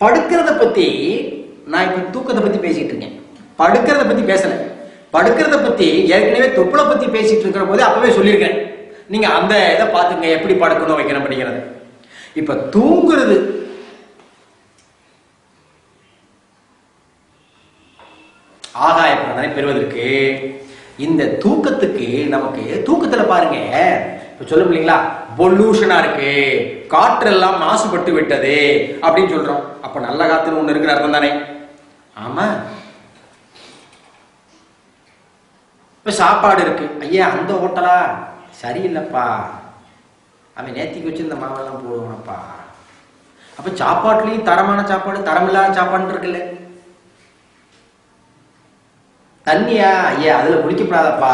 படுக்கிறத பத்தி நான் இப்ப தூக்கத்தை பத்தி பேசிட்டு இருக்கேன். படுக்கிறத பத்தி பேசல. படுக்கிறத பத்தி ஏற்கனவே தொப்புளை பத்தி பேசிட்டு இருக்கிற போது அப்பவே சொல்லியிருக்கேன். நீங்க அந்த இதை பாத்துங்க, எப்படி படுக்கணும் வைக்கணும் அப்படிங்கிறது. இப்ப தூங்குறது ஆகாய பலனை பெறுவதற்கு இந்த தூக்கத்துக்கு நமக்கு தூக்கத்துல பாருங்க, இப்ப சொல்லும் இல்லைங்களா, பொல்யூஷனா இருக்கு, காற்றெல்லாம் மாசுபட்டு விட்டது அப்படின்னு சொல்றோம். அப்ப நல்ல காத்துன்னு ஒண்ணு இருக்கிற அர்த்தம் தானே? ஆமா. இப்ப சாப்பாடு இருக்கு, ஐயா அந்த ஹோட்டலா சரியில்லைப்பா, அவன் நேத்திக்கு வச்சு இந்த மாவெல்லாம் போடுவானப்பா. அப்ப சாப்பாட்டுலயும் தரமான சாப்பாடு தரமில்லாத சாப்பாடு இருக்குல்ல. தண்ணியா, ஐயா அதுல குளிக்கப்படாதப்பா,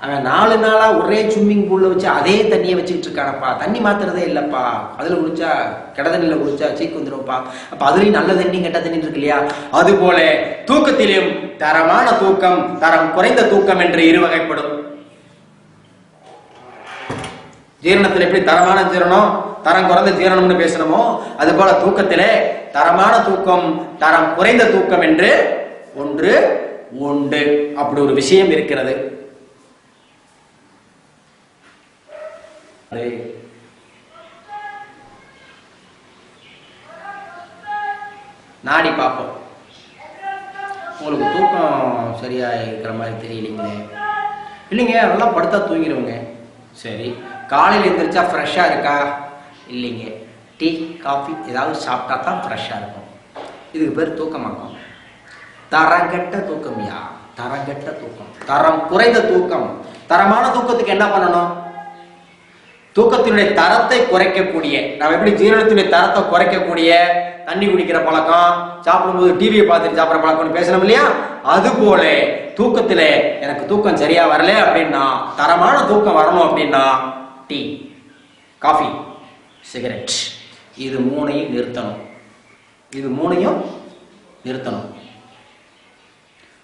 அவன் 4 நாளா ஒரே ஸ்விம்மிங் பூல்ல வச்சு அதே தண்ணியை வச்சுக்கிட்டு இருக்கானப்பா, தண்ணி மாத்துறதே இல்லப்பா, அதுல குளிச்சா கெட தண்ணியில குளிச்சா சீக்கு வந்துடும்ப்பா. அப்ப அதுலயும் நல்ல தண்ணி கெட்ட தண்ணி இருக்கு இல்லையா? அது போல தூக்கத்திலும் தரமான தூக்கம், தரம் குறைந்த தூக்கம் என்று இரு வகைப்படும். ஜீரணத்தில் எப்படி தரமான ஜீரணம் தரம் குறைந்த ஜீரணம்னு பேசணுமோ, அது போல தூக்கத்திலே தரமான தூக்கம் தரம் குறைந்த தூக்கம் என்று ஒன்று உண்டு. அப்படி ஒரு விஷயம் இருக்கிறது. நாடி பார்ப்போம். உங்களுக்கு தூக்கம் சரியா இருக்கிற மாதிரி தெரியலீங்களே. இல்லைங்க, அதெல்லாம் படுத்தா தூங்கிடுவோங்க. சரி, காலையில் எழுந்திரிச்சா ஃப்ரெஷ்ஷா இருக்கா? இல்லைங்க, டீ காஃபி ஏதாவது சாப்பிட்டா தான் ஃப்ரெஷ்ஷா இருக்கும். இதுக்கு பேர் தூக்கமாகும். தரங்கெட்ட தூக்கம்யா, தரங்கெட்ட தூக்கம், தரம் குறைந்த தூக்கம். தரமான தூக்கத்துக்கு என்ன பண்ணணும்? தூக்கத்தினுடைய தரத்தை குறைக்கக்கூடிய, நம்ம எப்படி ஜீரணத்தினுடைய தரத்தை குறைக்கக்கூடிய தண்ணி குடிக்கிற பழக்கம், சாப்பிடும்போது டிவியை பார்த்துட்டு சாப்பிட்ற பழக்கம்னு பேசணும் இல்லையா? அது போல தூக்கத்துல எனக்கு தூக்கம் சரியா வரல அப்படின்னா, தரமான தூக்கம் வரணும் அப்படின்னா டீ, காஃபி, சிகரெட் இது மூணையும் நிறுத்தணும். இது மூணையும் நிறுத்தணும்.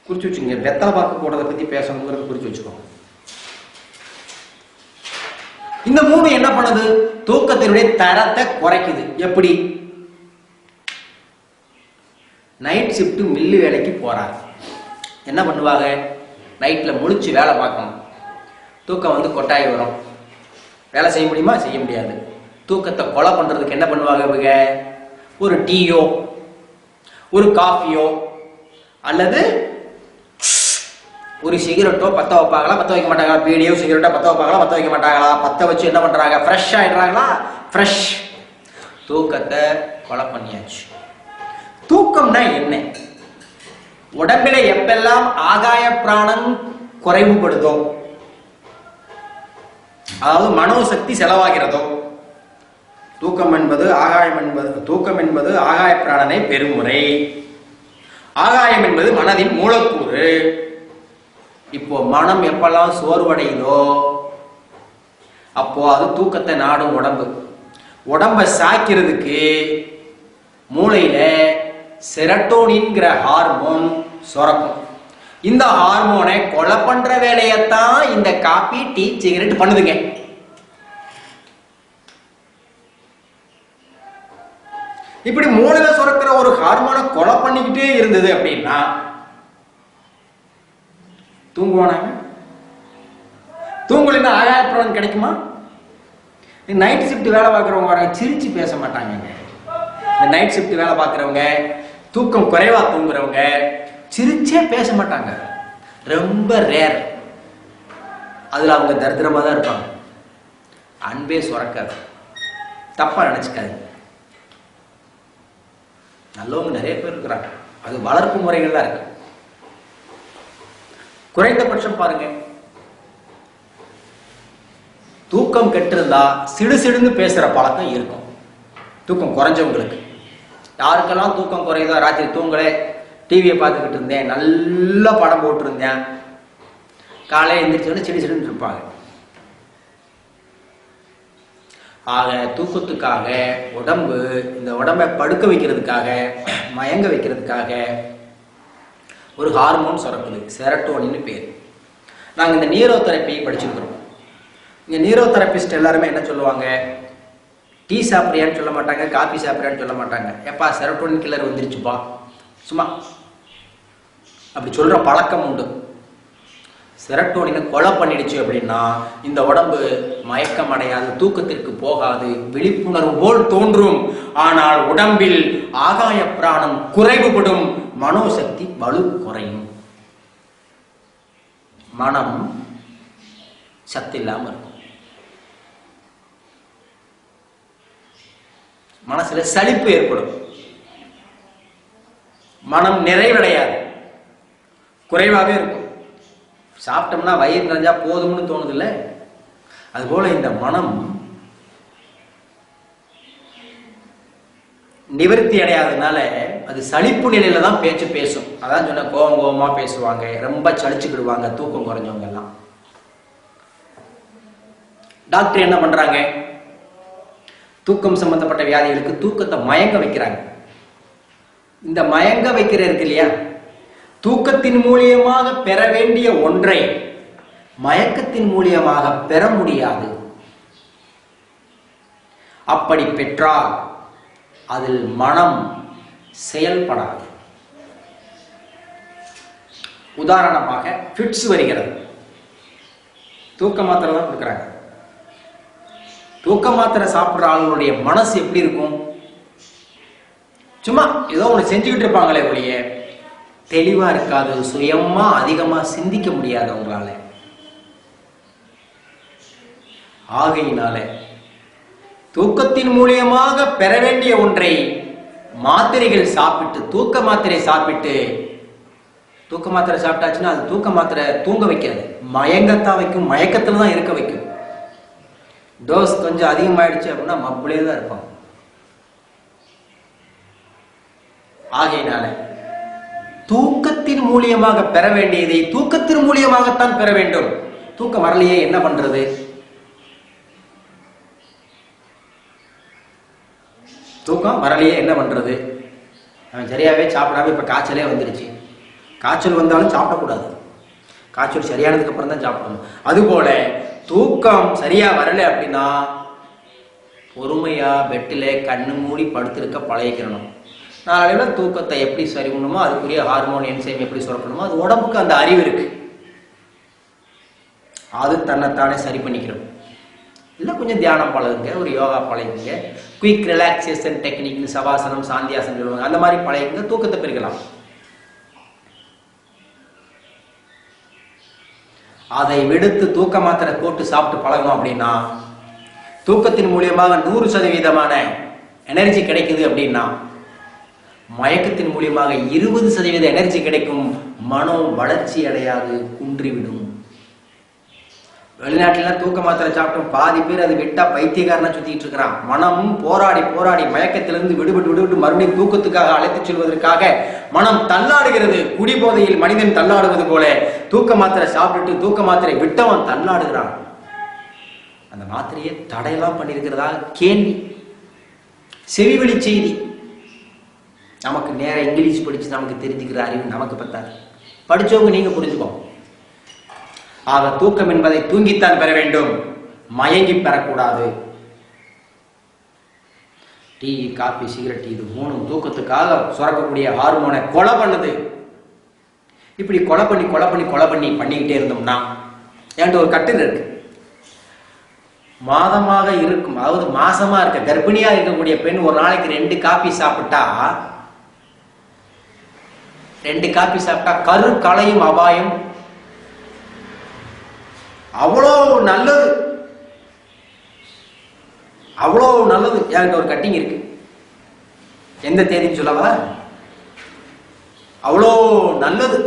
குறிச்சு வச்சுங்க. வெத்தலை பாக்கு போடுறதை பத்தி பேசணுங்கிறத குறிச்சு வச்சுக்கோங்க. இந்த மூணு என்ன பண்ணுது? தூக்கத்தினுடைய தரத்தை குறைக்குது. எப்படி? நைட் ஷிஃப்ட் மில்லு வேலைக்கு போறாங்க, என்ன பண்ணுவாங்க? நைட்ல முழிச்சு வேலை பார்க்கணும், தூக்கம் வந்து கொட்டாய் வரும், வேலை செய்ய முடியுமா? செய்ய முடியாது. தூக்கத்தை கொலை பண்றதுக்கு என்ன பண்ணுவாங்க இவங்க? ஒரு டீயோ ஒரு காஃபியோ அல்லது ஒரு சிகரெட்டோ பத்த வைப்பாங்களா? பத்த வைக்க மாட்டாங்களா? பீடியோ சிகரெட்டோ பத்த வைப்பாங்களா? பத்த வைக்க மாட்டாங்களா? பத்த வச்சு என்ன பண்றாங்க? ஃப்ரெஷ் ஆயிடுறாங்களா? ஃப்ரெஷ். தூக்கத்தை கொலை பண்ணியாச்சு. தூக்கம்னா என்ன? உடம்பில எப்பெல்லாம் ஆகாய பிராணம் குறைவுபடுதோ, அதாவது மனோசக்தி செலவாகிறதோ, தூக்கம் என்பது ஆகாய பிராணனை பெருமுறை. ஆகாயம் என்பது மனதின் மூலக்கூறு. இப்போ மனம் எப்பெல்லாம் சோர்வடையுதோ அப்போ அது தூக்கத்தை நாடும். உடம்பை சாய்க்கிறதுக்கு மூளையில செரட்டோனின்கிற ஹார்மோன் சுரக்கும். இந்த ஹார்மோனை கொலை பண்ற வேலையத்தான் இந்த காபி டீ சிகரெட் பண்ணுதுங்க. இப்படி மூளையில சுரக்கிற ஒரு ஹார்மோனை கொலை பண்ணிக்கிட்டே இருந்தது அப்படின்னா தூங்குவானாங்க? தூங்கலைன்னா ஆகாய பிராணம் கிடைக்குமா? நைட் ஷிஃப்ட் வேலை பார்க்குறவங்க வராங்க, சிரிச்சு பேச மாட்டாங்க. இந்த நைட் ஷிஃப்ட் வேலை பார்க்குறவங்க, தூக்கம் குறைவா தூங்குறவங்க சிரிச்சே பேச மாட்டாங்க. ரொம்ப ரேர். அதுல அவங்க தரித்திரமா தான் இருப்பாங்க. அன்பே சுரக்காது. தப்பா நினைச்சுக்காது. நல்லவங்க நிறைய பேர் இருக்கிறாங்க. அது வளர்ப்பு முறைகள் தான் இருக்கு. குறைந்தபட்சம் பாருங்க, தூக்கம் கெட்டிருந்தா சிடுசிடுன்னு பேசுற பழக்கம் இருக்கும். தூக்கம் குறைஞ்சவங்களுக்கு. யாருக்கெல்லாம் தூக்கம் குறையுதோ, ராத்திரி தூங்கலே, டிவியை பார்த்துக்கிட்டு இருந்தேன், நல்ல படம் போட்டு இருந்தேன், காலையில் எழுந்திரிச்சு சிடு சிடுன்னு இருப்பாங்க. ஆக தூக்கத்துக்காக இந்த உடம்பை படுக்க வைக்கிறதுக்காக, மயங்க வைக்கிறதுக்காக ஒரு ஹார்மோன் சுரக்குது, செரட்டோனின்னு பேர். நாங்கள் இந்த நியூரோ தெரப்பி படிச்சுருக்கிறோம். இங்கே நியூரோ தெரபிஸ்ட் எல்லாருமே என்ன சொல்லுவாங்க? டீ சாப்பிட்றியான்னு சொல்ல மாட்டாங்க, காஃபி சாப்பிட்றியான்னு சொல்ல மாட்டாங்க. எப்பா செரோட்டோனின் கில்லர் வந்துருச்சுப்பா, சும்மா அப்படி சொல்கிற பழக்கம் உண்டு. செரோட்டோனினை கொலை பண்ணிடுச்சு அப்படின்னா இந்த உடம்பு மயக்கம் அடையாது, தூக்கத்திற்கு போகாது, விழிப்புணர்வு போல் தோன்றும். ஆனால் உடம்பில் ஆகாய பிராணம் குறைவுபடும், மனோசக்தி வலு குறையும், மனம் சத்து இல்லாமல் இருக்கும். மனசுல சலிப்பு ஏற்படும், மனம் நிறைவடையாது, குறைவாகவே இருக்கும். சாப்பிட்டோம்னா வயிறு நிறைஞ்சா போதும்னு தோணுது இல்லை? அதுபோல இந்த மனம் நிவர்த்தி அடையாததுனால அது சலிப்பு நிலையில தான் பேச்சு பேசும். அதான் சொன்ன, கோவம் கோவமா பேசுவாங்க, ரொம்ப சலிச்சுக்கிடுவாங்க, தூக்கம் குறைஞ்சவங்க எல்லாம். டாக்டர் என்ன பண்றாங்க? தூக்கம் சம்பந்தப்பட்ட வியாதிகளுக்கு தூக்கத்தை மயங்க வைக்கிறாங்க. இந்த மயங்க வைக்கிற இருக்கு இல்லையா, தூக்கத்தின் மூலியமாக பெற வேண்டிய ஒன்றை மயக்கத்தின் மூலியமாக பெற முடியாது. அப்படி பெற்றால் அதில் மனம் செயல்படாது. உதாரணமாக ஃபிட்ஸ் வருகிறது, தூக்க மாத்திரை தான் கொடுக்குறாங்க. தூக்க மாத்திரை சாப்பிட்ற ஆளுடைய மனசு எப்படி இருக்கும்? சும்மா ஏதோ ஒன்று செஞ்சுக்கிட்டு இருப்பாங்களே ஒழிய தெளிவா இருக்காது, சுயமா அதிகமா சிந்திக்க முடியாது அவங்களால. ஆகையினால தூக்கத்தின் மூலியமாக பெற வேண்டிய ஒன்றை மாத்திரைகள் சாப்பிட்டு, தூக்க மாத்திரை சாப்பிட்டு, தூக்க மாத்திரை சாப்பிட்டாச்சுன்னா அது தூக்க மாத்திரை தூங்க வைக்காது, மயங்கத்தான் வைக்கும், மயக்கத்துல தான் இருக்க வைக்கும். டோஸ் கொஞ்சம் அதிகமாயிடுச்சு அப்படின்னா மப்புளே தான் இருப்பாங்க. ஆகையினால தூக்கத்தின் மூலியமாக பெற வேண்டியதை தூக்கத்தின் மூலியமாகத்தான் பெற வேண்டும். தூக்கம் வரலையே என்ன பண்றது? தூக்கம் வரலையே என்ன பண்றது? அவன் சரியாவே சாப்பிடாம இப்ப காய்ச்சலே வந்துருச்சு. காய்ச்சல் வந்தாலும் சாப்பிடக்கூடாது, காய்ச்சல் சரியானதுக்கு அப்புறம் தான் சாப்பிடணும். அதுபோல தூக்கம் சரியா வரல அப்படின்னா பொறுமையா பெட்டில கண்ணு மூடி படுத்திருக்க பழகிக்கணும். நாளையில தூக்கத்தை எப்படி சரி பண்ணணுமோ, அதுக்குரிய ஹார்மோன் என்சைம் எப்படி சுரக்கணுமோ, அது உடம்புக்கு அந்த அறிவு இருக்கு, அது தன்னைத்தானே சரி பண்ணிக்கிறோம். இல்லை கொஞ்சம் தியானம் பழகுங்க, ஒரு யோகா பழகுங்க, குயிக் ரிலாக்ஸேஷன் டெக்னிக்னு சவாசனம் சாந்தியாசனம் சொல்லுவாங்க, அந்த மாதிரி பழகுங்க, தூக்கத்தை பெருக்கலாம். அதை விடுத்து தூக்க மாத்திரை போட்டு சாப்பிட்டு பழகணும் அப்படின்னா தூக்கத்தின் மூலியமாக 100% எனர்ஜி கிடைக்குது அப்படின்னா மயக்கத்தின் மூலியமாக 20% எனர்ஜி கிடைக்கும். மனம் வளர்ச்சி அடையாது, குன்றிவிடும். வெளிநாட்டிலாம் தூக்க மாத்திரை சாப்பிட்டோம் பாதி பேர் அது விட்டா பைத்தியக்காரனா சுத்திட்டு இருக்கிறான். மனம் போராடி போராடி மயக்கத்திலிருந்து விடுபட்டு மறுபடியும் தூக்கத்துக்காக அழைத்து செல்வதற்காக மனம் தள்ளாடுகிறது. குடிபோதையில் மனிதன் தள்ளாடுவது போல தூக்க மாத்திரை சாப்பிட்டுட்டு தூக்க மாத்திரை விட்டவன் தள்ளாடுகிறான். அந்த மாத்திரையை தடையெல்லாம் பண்ணியிருக்கிறதா கேள்வி. செவிவழி செய்தி. நமக்கு நேர இங்கிலீஷ் படிச்சு நமக்கு தெரிஞ்சுக்கிற அறிவு நமக்கு பத்தாது. படிச்சவங்க நீங்க புரிஞ்சுக்கோங்க. ஆக தூக்கம் என்பதை தூங்கித்தான் பெற வேண்டும், மயங்கி பெறக்கூடாது. டீ, காபி, சிகரெட் இது 3 தூக்கத்துக்காக சுரக்கக்கூடிய ஹார்மோனை கொலை பண்ணுது. இப்படி கொலை பண்ணி பண்ணிக்கிட்டே இருந்தோம்னா, என்கிட்ட ஒரு கட்டுரை இருக்கு. மாதமாக இருக்கும், அதாவது மாசமா இருக்க கர்ப்பிணியா இருக்கக்கூடிய பெண் ஒரு நாளைக்கு 2 காபி சாப்பிட்டா 2 காபி சாப்பிட்டா கரு களையும் அபாயம் அவ்வளோ நல்லது, அவ்வளோ நல்லது. என்கிட்ட ஒரு கட்டிங் இருக்கு, எந்த தேதின்னு சொல்லவா? அவ்வளோ நல்லது.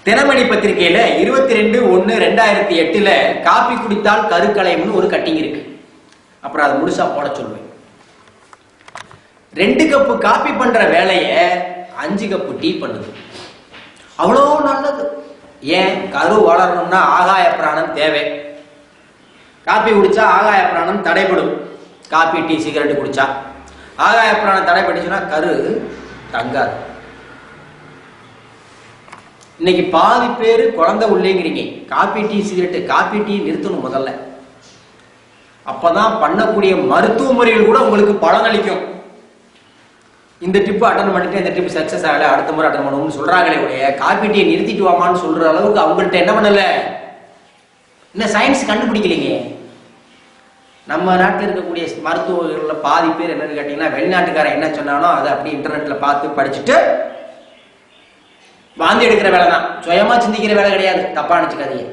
தினமணி பத்திரிகையில 22/1/2008 காபி குடித்தால் கருக்களையம்னு ஒரு கட்டிங் இருக்கு. அப்புறம் அதை முழுசா போட சொல்லுவேன். 2 கப்பு காபி பண்ற வேலைய 5 கப்பு டீ பண்ணுது. அவ்வளோ நல்லது. ஏன்? கரு வளரணும்னா ஆகாய பிராணம் தேவை. காபி குடிச்சா ஆகாய பிராணம் தடைபடும். காபி, டீ, சிகரெட் குடிச்சா ஆகாய பிராணம் தடைபட்டுச்சுன்னா கரு தங்காது. இன்னைக்கு பாதி பேரு குழந்தை உள்ளேங்கிறீங்க. Coffee, tea, cigarette, coffee, tea நிறுத்தணும் முதல்ல. அப்பதான் பண்ணக்கூடிய மருத்துவ முறைகள் கூட உங்களுக்கு பலனளிக்கும். இந்த ட்ரிப் அட்டன் பண்ணிட்டு இந்த ட்ரிப் சக்சஸ் ஆகல, அடுத்த முறை அட்டன் பண்ணுவோம்னு சொல்றாங்களே உடைய காப்பி டீயை நிறுத்திட்டு வாமான்னு சொல்ற அளவுக்கு அவங்கள்ட்ட என்ன பண்ணல, இன்னும் சயின்ஸ் கண்டுபிடிக்கலைங்க. நம்ம நாட்டில் இருக்கக்கூடிய மருத்துவர்களில் பாதி பேர் என்னன்னு கேட்டீங்கன்னா, வெளிநாட்டுக்காரன் என்ன சொன்னாலும் அதை அப்படி இன்டர்நெட்ல பார்த்து படிச்சுட்டு வாந்தி எடுக்கிற வேலை தான், சுயமா சிந்திக்கிற வேலை கிடையாது. தப்பா நினைச்சுக்காதீங்க.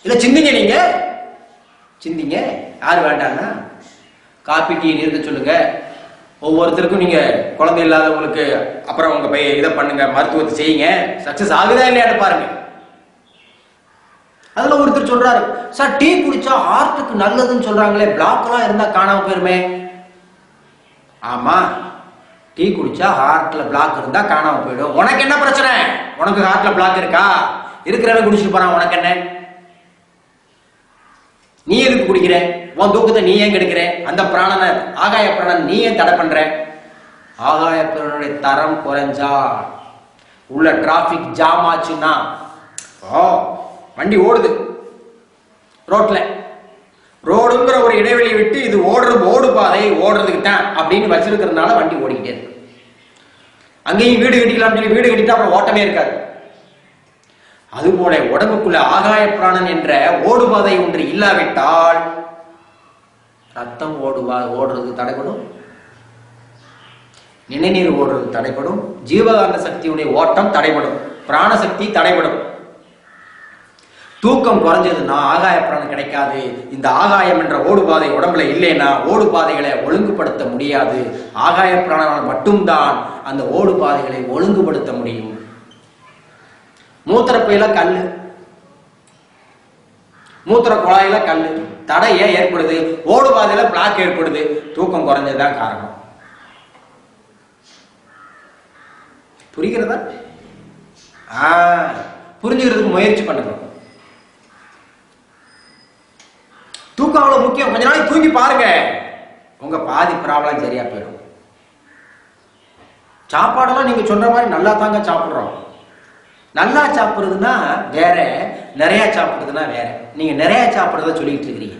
இல்ல சிந்திங்க, நீங்க சிந்திங்க. யாரு வேண்டாம்னா காப்பி டீ நிறுத்த சொல்லுங்க. ஒவ்வொருத்தருக்கும் நீங்க குழந்தை இல்லாதவங்களுக்கு அப்புறம் உங்க இதை பண்ணுங்க, மருத்துவத்தை செய்யுங்க. சக்சஸ் ஆகுதா இல்லையான்னு பாருங்க. அதுல ஒருத்தர் சொல்றாரு, சார் டீ குடிச்சா ஹார்ட்டுக்கு நல்லதுன்னு சொல்றாங்களே, பிளாக் எல்லாம் இருந்தா காணாம போயிருமே. ஆமா, டீ குடிச்சா ஹார்ட்ல பிளாக் இருந்தா காணாம போயிடும். உனக்கு என்ன பிரச்சனை? உனக்கு ஹார்ட்ல பிளாக் இருக்கா? இருக்கிறவன் குடிச்சிட்டு போறான், உனக்கு என்ன? நீ எதுக்கு குடிக்கிற? உன் தூக்கத்தை நீ ஏன் கெடுக்கிற? அந்த பிராணனை, ஆகாய பிராணன் நீ ஏன் தடை பண்ற? ஆகாய பிராணனுடைய தரம் குறைஞ்சா, உள்ள டிராபிக் ஜாம் ஆச்சுன்னா, வண்டி ஓடுது ரோட்ல, ரோடுங்கிற ஒரு இடைவெளியை விட்டு இது ஓடு பாதை ஓடுறதுக்கு தான் அப்படின்னு வச்சிருக்கிறதுனால வண்டி ஓடிக்கிட்டே இருக்கு. அங்கேயும் வீடு கட்டிக்கலாம் சொல்லி வீடு கட்டிட்டா அப்புறம் ஓட்டமே இருக்காது. அதுபோல உடம்புக்குள்ள ஆகாய பிராணன் என்ற ஓடுபாதை ஒன்று இல்லாவிட்டால் ரத்தம் ஓடுறது தடைப்படும், நிணநீர் ஓடுறது தடைப்படும், ஜீவகாந்த சக்தியுடைய ஓட்டம் தடைப்படும், பிராணசக்தி தடைப்படும். தூக்கம் குறைஞ்சதுன்னா ஆகாய பிராணம் கிடைக்காது. இந்த ஆகாயம் என்ற ஓடுபாதை உடம்புல இல்லைன்னா ஓடுபாதைகளை ஒழுங்குபடுத்த முடியாது. ஆகாய பிராணனால் மட்டும்தான் அந்த ஓடுபாதைகளை ஒழுங்குபடுத்த முடியும். மூத்திரப்பையில கல்லு, மூத்திர குழாயில கல்லு, தடை ஏன் ஏற்படுது? ஓடுபாதையில பிளாக் ஏற்படுது. தூக்கம் குறைஞ்சதுதான் காரணம். புரிகிறதா? புரிஞ்சுக்கிறதுக்கு முயற்சி பண்ணுங்க. தூக்கம் அவ்வளவு முக்கியம். கொஞ்ச நாளைக்கு தூங்கி பாருங்க, உங்க பாதி ப்ராப்ளம் சரியா போயிடும். சாப்பாடெல்லாம் நீங்க சொல்ற மாதிரி நல்லா தாங்க சாப்பிடுறோம். நல்லா சாப்பிடுறதுன்னா வேற, நிறைய சாப்பிடுறதுன்னா வேற. நீங்க நிறைய சாப்பிடுறத சொல்லிட்டு இருக்கிறீங்க.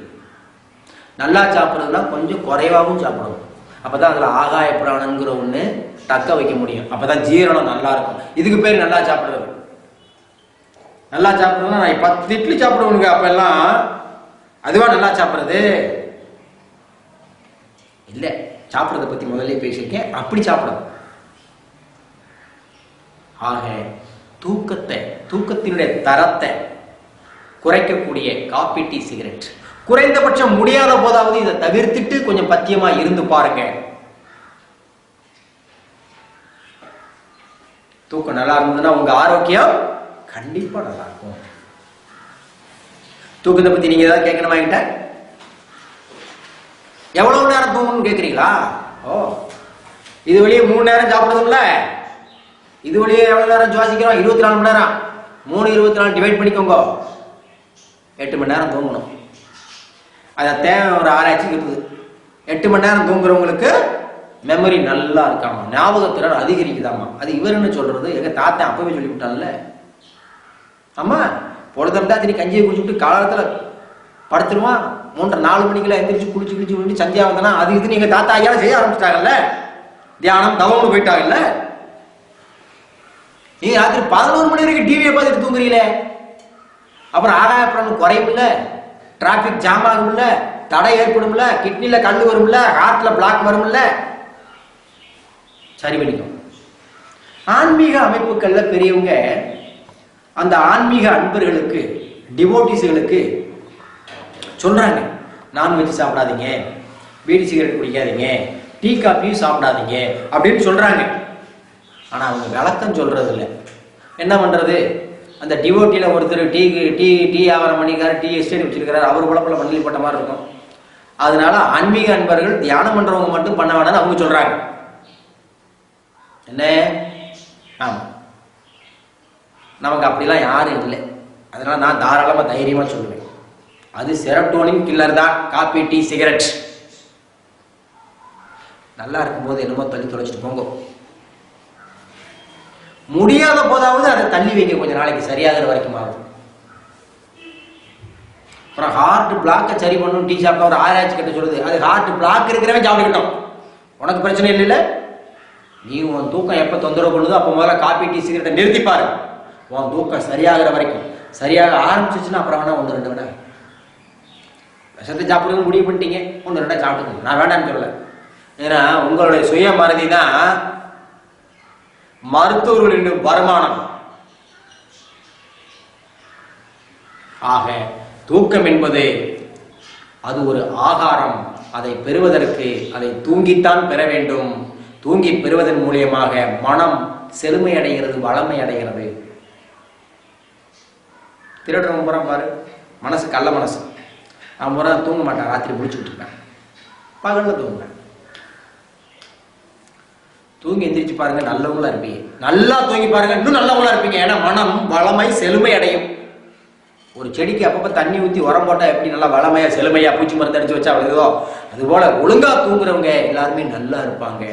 நல்லா சாப்பிடுறதுன்னா கொஞ்சம் குறைவாகவும் சாப்பிடணும். அப்பதான் அதுல ஆகாய பிராணங்கிற ஒண்ணு தக்க வைக்க முடியும். அப்பதான் ஜீரணம் நல்லா இருக்கும். இதுக்கு பேர் நல்லா சாப்பிடுறது. நல்லா சாப்பிடுறதுன்னா நான் 10 இட்லி சாப்பிடுவேனுங்க, அப்ப எல்லாம் அதுவா நல்லா சாப்பிடுறது இல்ல. சாப்பிடுறத பத்தி முதல்ல பேசியிருக்கேன். அப்படி சாப்பிடும். ஆக தூக்கத்தினுடைய தரத்தை குறைக்கக்கூடிய காபி, டீ, சிகரெட் குறைந்தபட்சம் முடியாத போதாவது இதை தவிர்த்துட்டு கொஞ்சம் பத்தியமா இருந்து பாருங்க. தூக்கம் நல்லா இருந்ததுன்னா உங்க ஆரோக்கியம் கண்டிப்பா நல்லா இருக்கும். தூக்கத்தை பத்தி நீங்க ஏதாவது கேட்கணுமா என்கிட்ட? எவ்வளவு நேரம் தூங்கணும்னு கேக்குறீங்களா? இது வழியே 3 நேரம் சாப்பிடுறதுல, இது வழியே எவ்வளவு நேரம் சுவாசிக்கிறோம்? 24 மணி நேரம். 3 24 டிவைட் பண்ணிக்கோங்க. 8 மணி நேரம் தூங்கணும். அதை தேவை ஒரு ஆராய்ச்சி இருக்குது. 8 மணி நேரம் தூங்குறவங்களுக்கு மெமரி நல்லா இருக்காமா, ஞாபகத்திறன் அதிகரிக்குதாமா. அது இவர் என்ன சொல்றது? எங்க தாத்தா அப்பவே சொல்லிவிட்டான்ல. ஆமா, பொழுதம்டா தினி கஞ்சியை குடிச்சுட்டு காலத்துல படுத்துருவான். 3-4 மணிக்கெல்லாம் எந்திரிச்சு குளிச்சு விட்டு சந்தியா வந்தனா அது இது எங்க தாத்தா ஐயா செய்ய ஆரம்பிச்சிட்டாங்கல்ல. தியானம் தவம்னு போயிட்டாங்கல்ல. நீங்க ராத்திரி 11 மணி வரைக்கும் டிவியை பார்த்துட்டு தூங்குறீங்களே, அப்புறம் ஆகாய பிராணம் குறையும்ல, டிராபிக் ஜாம் ஆகும்ல, தடை ஏற்படும்ல, கிட்னில கல்லு வரும்ல, ஹார்ட்ல பிளாக் வரும்ல. சரி பண்ணிக்கும். ஆன்மீக அமைப்புகள்ல பெரியவங்க அந்த ஆன்மீக அன்பர்களுக்கு, டிவோட்டிஸ்களுக்கு சொல்றாங்க, நான்வெஜ் சாப்பிடாதீங்க, பீடி சிகரெட் குடிக்காதீங்க, டீ காப்பியும் சாப்பிடாதீங்க அப்படின்னு சொல்றாங்க. ஆனா அவங்க விளக்கம் சொல்றது இல்லை. என்ன பண்றது? அந்த டிவோட்டியில ஒருத்தர் டீ வியாபாரம் பண்ணிக்காரு, டீ எஸ்டேட் வச்சிருக்கிறாரு, அவர் குழப்பல மண்ணில் பட்ட மாதிரி இருக்கும். அதனால ஆன்மீக அன்பர்கள் தியானம் பண்றவங்க மட்டும் பண்ண வேண்டாம்னு அவங்க சொல்றாங்க. என்ன? ஆமா, நமக்கு அப்படிலாம் யாரும் இல்லை. அதனால நான் தாராளமா தைரியமா சொல்லுவேன், அது செரோட்டோனின் கில்லர் தான் காபி, டீ, சிகரெட். நல்லா இருக்கும்போது என்னமோ தள்ளி தொலைச்சிட்டு போங்க. முடியாத போதாவது அதை தள்ளி வைங்க, கொஞ்ச நாளைக்கு சரியாகிற வரைக்கும் ஆகும். அப்புறம் ஹார்ட் பிளாக்கை சரி பண்ணணும் டீ சாப்பிட்டா ஒரு ஆராய்ச்சி கிட்ட சொல்லுது, அது ஹார்ட் பிளாக் இருக்கிறவன் சாப்பிட்டுக்கிட்டோம், உனக்கு பிரச்சனை இல்லை. நீ உன் தூக்கம் எப்போ தொந்தரவு பண்ணுதோ அப்போ முதல்ல காப்பி டீ சிகரெட்டை நிறுத்திப்பாரு. உன் தூக்கம் சரியாகிற வரைக்கும். சரியாக ஆரம்பிச்சிச்சுன்னா அப்புறம் வேணா 1-2 விட விஷத்தை சாப்பிடுங்க முடிவு பண்ணிட்டீங்க, 1-2 சாப்பிடுங்க, நான் வேண்டான்னு சொல்லலை. ஏன்னா உங்களுடைய சுய மறதி தான் மருத்துவர்களின் வருமானம். ஆக தூக்கம் என்பது அது ஒரு ஆகாரம். அதை பெறுவதற்கு அதை தூங்கித்தான் பெற வேண்டும். தூங்கி பெறுவதன் மூலியமாக மனம் செழுமை அடைகிறது, வளமை அடைகிறது. திருடுறவன் பூரா பாரு, மனசு கள்ள மனசு. அவன் பூரா தூங்க மாட்டான், ராத்திரி முடிச்சுட்டு இருப்பேன், பகல்ல தூங்குவேன். தூங்கி எந்திரிச்சு பாருங்க, நல்லவங்களா இருப்பீங்க. நல்லா தூங்கி பாருங்க, இன்னும் நல்லவங்களா இருப்பீங்க. ஏன்னா மனம் வளமை செழுமை அடையும். ஒரு செடிக்கு அப்பப்போ தண்ணி ஊற்றி உரம் போட்டால் எப்படி நல்லா வளமையா செழுமையா பூச்சி மருந்து அடிச்சு வச்சா அவ்வளோ, அதுபோல ஒழுங்கா தூங்குறவங்க எல்லாருமே நல்லா இருப்பாங்க.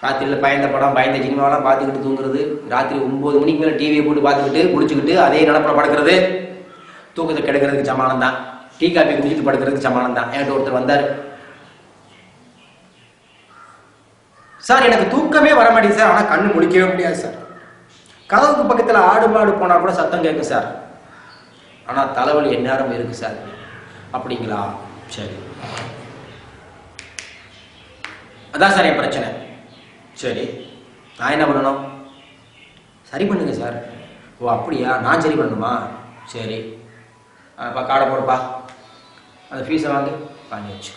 ராத்திரியில் பயந்த படம் பயந்த சினிமாவெல்லாம் பார்த்துக்கிட்டு தூங்குறது, ராத்திரி 9 மணிக்கு மேலே டிவியை போட்டு பார்த்துக்கிட்டு குடிச்சுக்கிட்டு அதே நிலப்படம் படுக்கிறது தூக்கத்தை கெடுக்கிறதுக்கு சமானம் தான். டீ காப்பி குடிச்சிட்டு படுக்கிறதுக்கு சமானம் தான். என்கிட்ட ஒருத்தர் வந்தார், சார் எனக்கு தூக்கமே வர மாட்டேங்குது சார், ஆனால் கண்ணு முடிக்கவே முடியாது சார். கதவுக்கு பக்கத்தில் ஆடு மாடு போனால் கூட சத்தம் கேட்கும் சார், ஆனால் தலைவலி எந்நேரம் இருக்கு சார். அப்படிங்களா, சரி, அதான் சார் என் பிரச்சனை. சரி, நான் என்ன பண்ணணும்? சரி பண்ணுங்க சார். ஓ அப்படியா, நான் சரி பண்ணணுமா? சரி, அப்பா காடை போடுப்பா, அந்த ஃபீஸை வாங்கி வச்சு.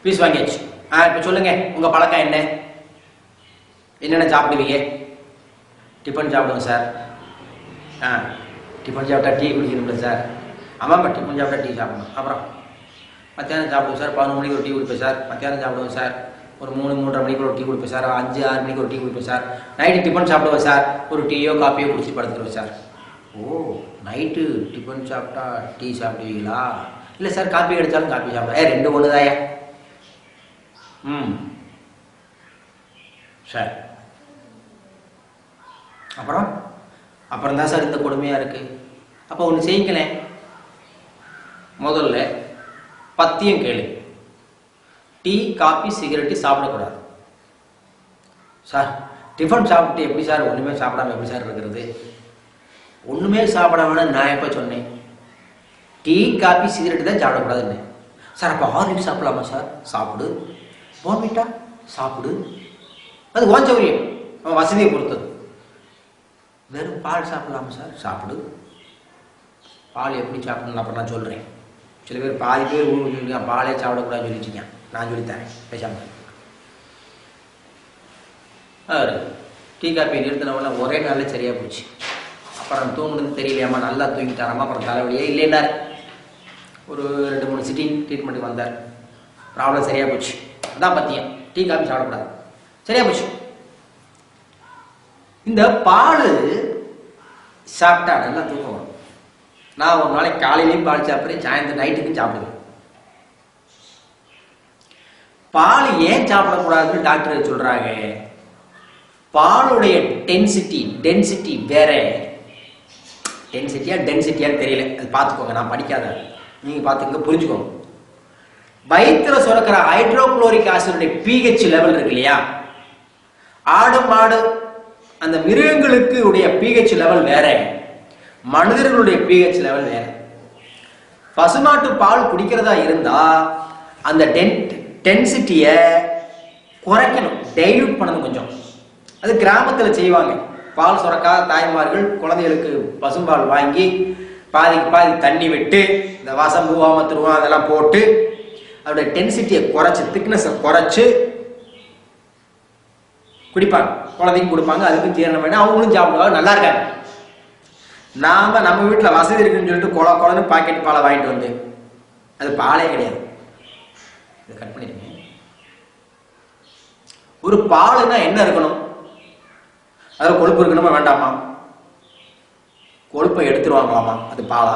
ஃபீஸ் வாங்கியாச்சு. இப்போ சொல்லுங்க, உங்கள் பழக்கம் என்ன? என்னென்ன சாப்பிடுவீங்க? டிஃபன் சாப்பிடுங்க சார். டிஃபன் சாப்பிட்டா டீ குடிக்கணும்ல சார்? ஆமாம்ப்பா, டிஃபன் சாப்பிட்டா டீ சாப்பிடணும். அப்புறம் மத்தியானம் சாப்பிடுவோம் சார், 11 மணிக்கு ஒரு டீ குடிப்பேன் சார். மத்தியானம் சாப்பிடுவோம் சார், ஒரு 3-3:30 மணிக்கு ஒரு டீ குடிப்பேன் சார். 5-6 மணிக்கு ஒரு டீ குடிப்பேன் சார். நைட்டு டிஃபன் சாப்பிடுவேன் சார், ஒரு டீயோ காப்பியோ குடிச்சிட்டு படுத்துடுவேன் சார். ஓ, நைட்டு டிஃபன் சாப்பிட்டா டீ சாப்பிடுவீங்களா? இல்லை சார், காப்பி கிடைச்சாலும் காப்பி சாப்பிடுவேன். 2 ஒன்று தாயா. சார் அப்புறம் தான் சார் இந்த கொடுமையாக இருக்குது. அப்போ ஒன்று செய்யுங்களேன், முதல்ல பத்தியம் கேளு. டீ காப்பி சிகரெட்டு சாப்பிடக்கூடாது. சார் டிஃபன் சாப்பிட்டு எப்படி சார் ஒன்றுமே சாப்பிடாம எப்படி சார் இருக்கிறது? ஒன்றுமே சாப்பிடாம நான் எப்போ சொன்னேன்? டீ காப்பி சிகரெட்டு தான் சாப்பிடக்கூடாதுன்னு. சார் அப்போ ஹார்லிக்ஸ் சாப்பிடலாமா சார்? சாப்பிடு. போன்விட்டா சாப்பிடு, அது ஓஞ்சௌரியம், வசதியை பொறுத்தது. வெறும் பால் சாப்பிடலாமா சார்? சாப்பிடு. பால் எப்படி சாப்பிடணும் அப்புறம் நான் சொல்கிறேன். சில பேர் பாதி பேர் ஊருக்கு பாலே சாப்பிடக்கூடாதுன்னு சொல்லிச்சிங்க, நான் சொல்லித்தரேன் பேசாமல். டீ காப்பி நிறுத்தினவொன்னே ஒரே நாளில் சரியாக போச்சு. அப்புறம் தூங்குனது தெரியலையாம்மா, நல்லா தூங்கிட்டாராம்மா. அப்புறம் தலைவலியே இல்லைன்னார். ஒரு 2-3 சிட்டிங் ட்ரீட்மெண்ட்டுக்கு வந்தார், ப்ராப்ளம் சரியாக போச்சு. அதான் பத்தியம், டீ காப்பி சாப்பிடக்கூடாது, சரியா போச்சு. இந்த பால் சாப்பிட்டா நல்லா தூக்கம் வரும். நான் ஒரு நாளைக்கு காலையிலையும் பால் சாப்பிட்றேன், சாயந்தரம் நைட்டுக்கும் சாப்பிடுவேன். பால் ஏன் சாப்பிடக்கூடாதுன்னு டாக்டர் சொல்றாங்க? பாலுடைய டென்சிட்டி வேற. டென்சிட்டியான்னு தெரியல, அது பார்த்துக்கோங்க, நான் படிக்காத, நீங்க பார்த்துக்கங்க, புரிஞ்சுக்கோங்க. வயிற்றுல சுரக்கிற ஹைட்ரோகுளோரிக் ஆசிடுடைய pH லெவல் இருக்கு இல்லையா, ஆடு மாடு அந்த மிருகங்களுக்கு உடைய pH லெவல் வேற, மனிதர்களுடைய pH லெவல் வேற. பசுமாட்டு பால் குடிக்கிறதா இருந்தா அந்த டென்சிட்டியை குறைக்கணும், டைல்யூட் பண்ணணும் கொஞ்சம். அது கிராமத்தில் செய்வாங்க. பால் சுரக்காத தாய்மார்கள் குழந்தைகளுக்கு பசும்பால் வாங்கி பாதிக்கு பாதி தண்ணி விட்டு இந்த வாசம் பூவாமத்துருவம் அதெல்லாம் போட்டு அதோட டென்சிட்டியை குறைச்சி, திக்னஸை குறைச்சி குடிப்பாங்க. குழந்தைக்கும் கொடுப்பாங்க, அதுக்கும் தீரணம் பண்ணி அவங்களும் சாப்பிடுவாங்க, நல்லா இருக்காங்க. நாம நம்ம வீட்டில் வசதி இருக்குன்னு சொல்லிட்டு குழந்தை பாக்கெட் பாலை வாங்கிட்டு வந்து, அது பாலே கிடையாது. இதை கட் பண்ணிடுங்க. ஒரு பாலுன்னா என்ன இருக்கணும்? அதில் கொழுப்பு இருக்கணுமா வேண்டாமா? கொழுப்பை எடுத்துருவாங்களாமா, அது பாலா?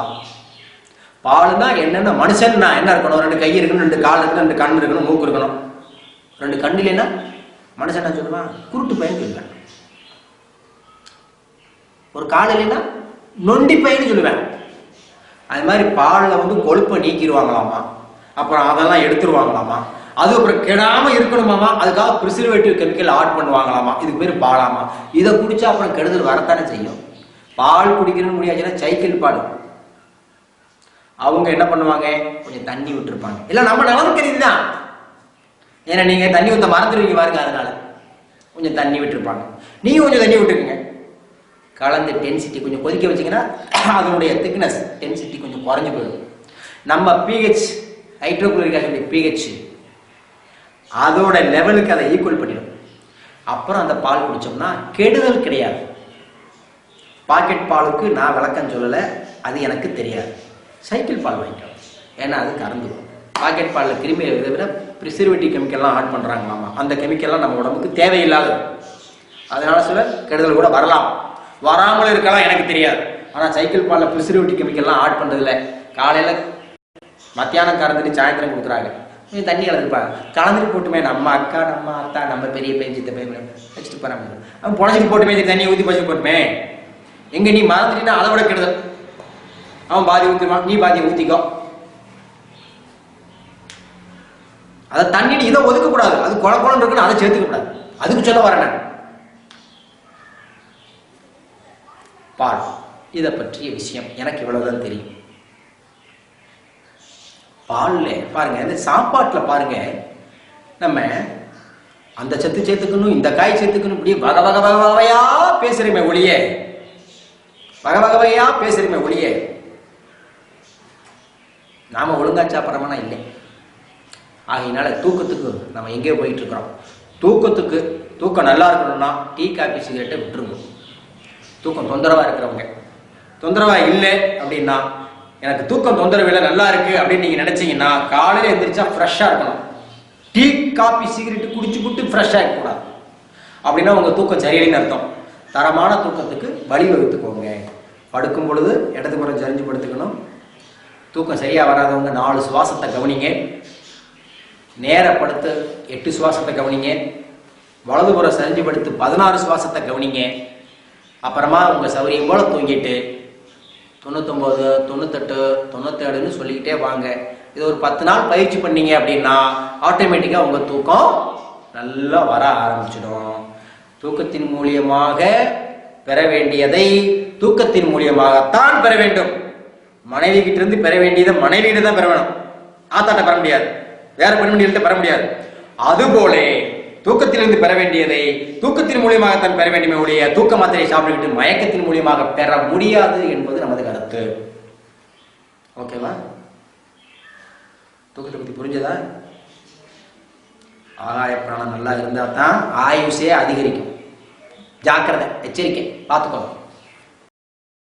பாலுனா என்னென்ன மனுஷன்னா என்ன இருக்கணும்? 2 கை இருக்கணும், 2 கால் இருக்கணும், 2 கண் இருக்கணும், மூக்கு இருக்கணும். 2 கண் இல்லைன்னா மனுஷன் சொல்லுவான், குருட்டு பையன் சொல்லுவேன். ஒரு கால் இல்லைன்னா நொண்டி பையன்னு சொல்லுவேன். அது மாதிரி பாலில் வந்து கொழுப்பை நீக்கிடுவாங்களாமா, அப்புறம் அதெல்லாம் எடுத்துருவாங்களாமா, அது அப்புறம் கெடாம இருக்கணுமாமா, அதுக்காக ப்ரிசர்வேட்டிவ் கெமிக்கல் ஆட் பண்ணுவாங்களாமா. இதுக்கு பேர் பாலாமா. இதை குடிச்சா அப்புறம் கெடுதல் வரத்தானே செய்யும். பால் குடிக்கணும்னு முடியாச்சுன்னா சைக்கிள் பால். அவங்க என்ன பண்ணுவாங்க, கொஞ்சம் தண்ணி விட்டுருப்பாங்க. இல்லை நம்ம நலன் கருதி தான், ஏன்னா நீங்க தண்ணி ஊற்ற மறந்துடுவீங்க பாருங்க, அதனால கொஞ்சம் தண்ணி விட்டுருப்பாங்க. நீங்க கொஞ்சம் தண்ணி விட்டுருக்கீங்க, கலந்து டென்சிட்டி கொஞ்சம் கொதிக்க வச்சிங்கன்னா அதனுடைய திக்னஸ் டென்சிட்டி கொஞ்சம் குறைஞ்சு போயிடும். நம்ம பிஹெச் ஹைட்ரோகுளோரிக் ஆசிட் பிஹெச் அதோட லெவலுக்கு அதை ஈக்குவல் பண்ணிடும். அப்புறம் அந்த பால் குடிச்சோம்னா கெடுதல் கிடையாது. பாக்கெட் பாலுக்கு நான் விளக்கம் சொல்லலை, அது எனக்கு தெரியாது. சைக்கிள் பால் வாங்கிக்கலாம், ஏன்னா அது கறந்துடும். பாக்கெட் பாலில் கிருமி இதை விட ப்ரிசர்வேட்டிவ் கெமிக்கல்லாம் ஆட் பண்ணுறாங்களாமா. அந்த கெமிக்கல்லாம் நம்ம உடம்புக்கு தேவையில்லாதது. அதனால சில கெடுதல் கூட வரலாம், வராமல் இருக்கலாம், எனக்கு தெரியாது. ஆனால் சைக்கிள் பாலில் ப்ரிசர்வேட்டிவ் கெமிக்கல்லாம் ஆட் பண்ணுறதில்ல. காலையில் மத்தியானம் கறந்துட்டு சாயந்தரம் கொடுக்குறாங்க, தண்ணி கலந்துருப்பாங்க. கலந்துட்டு போட்டுமே நம்ம அக்கா நம்ம அத்தா நம்ம பெரிய பையன் சித்த பையன் வச்சுட்டு போறாங்க. அவன் புனைச்சிட்டு போட்டுமே, தண்ணி ஊற்றி பச்சு போட்டுமே. எங்க நீ மறந்துட்டீங்கன்னா அதை விட கெடுதல். அவன் பாதி ஊற்றிடுவான், நீ பாதி ஊற்றிக்கோ. அதை தண்ணி இதை ஒதுக்கக்கூடாது, அது குழ குழன்னு இருக்குன்னு அதை சேர்த்துக்க கூடாது. அதுக்கு சொல்ல வரேன் பால். இதை பற்றிய விஷயம் எனக்கு இவ்வளவுதான் தெரியும். பால்ல பாருங்க, இந்த சாப்பாட்டில் பாருங்க, நம்ம அந்த சத்து சேர்த்துக்கணும், இந்த காய் சேர்த்துக்கணும், இப்படி வகை வகை வகையா பேசுறமே ஒளிய, வகை வகையா பேசுறமே ஒளிய, நாம ஒழுங்கா சாப்பிட்றோம்னா இல்லை. ஆகையினால தூக்கத்துக்கு நம்ம எங்கேயோ போயிட்டு இருக்கிறோம். தூக்கத்துக்கு தூக்கம் நல்லா இருக்கணும்னா டீ காபி சிகரெட்டை விட்டுருங்க. தூக்கம் தொந்தரவா இருக்கிறவங்க, தொந்தரவா இல்லை அப்படின்னா, எனக்கு தூக்கம் தொந்தரவு இல்லை நல்லா இருக்கு அப்படின்னு நீங்க நினைச்சீங்கன்னா, காலையில எந்திரிச்சா ஃப்ரெஷ்ஷா இருக்கணும். டீ காபி சிகரெட்டு குடிச்சு விட்டு ஃப்ரெஷ்ஷா இருக்கக்கூடாது. அப்படின்னா உங்க தூக்கம் சரியில்லைன்னு அர்த்தம். தரமான தூக்கத்துக்கு வழிவகுத்துக்கோங்க. படுக்கும் பொழுது இடதுபுறம் சரிஞ்சு படுத்துக்கணும். தூக்கம் சரியா வராதவங்க 4 சுவாசத்தை கவனிங்க. நேர படுத்து 8 சுவாசத்தை கவனிங்க. வலதுபுறம் சரிஞ்சு படுத்து 16 சுவாசத்தை கவனிங்க. அப்புறமா உங்க சௌரியம் போல தூங்கிட்டு 99, 98, 97ன்னு சொல்லிக்கிட்டே வாங்க. இது ஒரு 10 நாள் பயிற்சி பண்ணீங்க அப்படின்னா ஆட்டோமேட்டிக்கா உங்க தூக்கம் நல்லா வர ஆரம்பிச்சிடும். தூக்கத்தின் மூலியமாக பெற வேண்டியதை தூக்கத்தின் மூலியமாகத்தான் பெற வேண்டும். மனைவி கிட்ட இருந்து பெற வேண்டியதை மனைவியிட தான் பெற வேணும். ஆத்தாட்ட பெற முடியாது, வேற பெண்மணிகிட்ட பெற முடியாது. அதுபோல தூக்கத்திலிருந்து பெற வேண்டியதை தூக்கத்தின் மூலியமாகத்தான் பெற வேண்டுமே ஒழிய தூக்க மாத்திரை சாப்பிட்டுவிட்டு மயக்கத்தின் மூலியமாக பெற முடியாது என்பது நமது கருத்து. ஓகேவா? தூக்கத்தை பத்தி புரிஞ்சதா? ஆகாய பிராணம் நல்லா இருந்தா தான் ஆயுஷே அதிகரிக்கும். ஜாக்கிரதை, எச்சரிக்கை, பார்த்துக்கோங்க.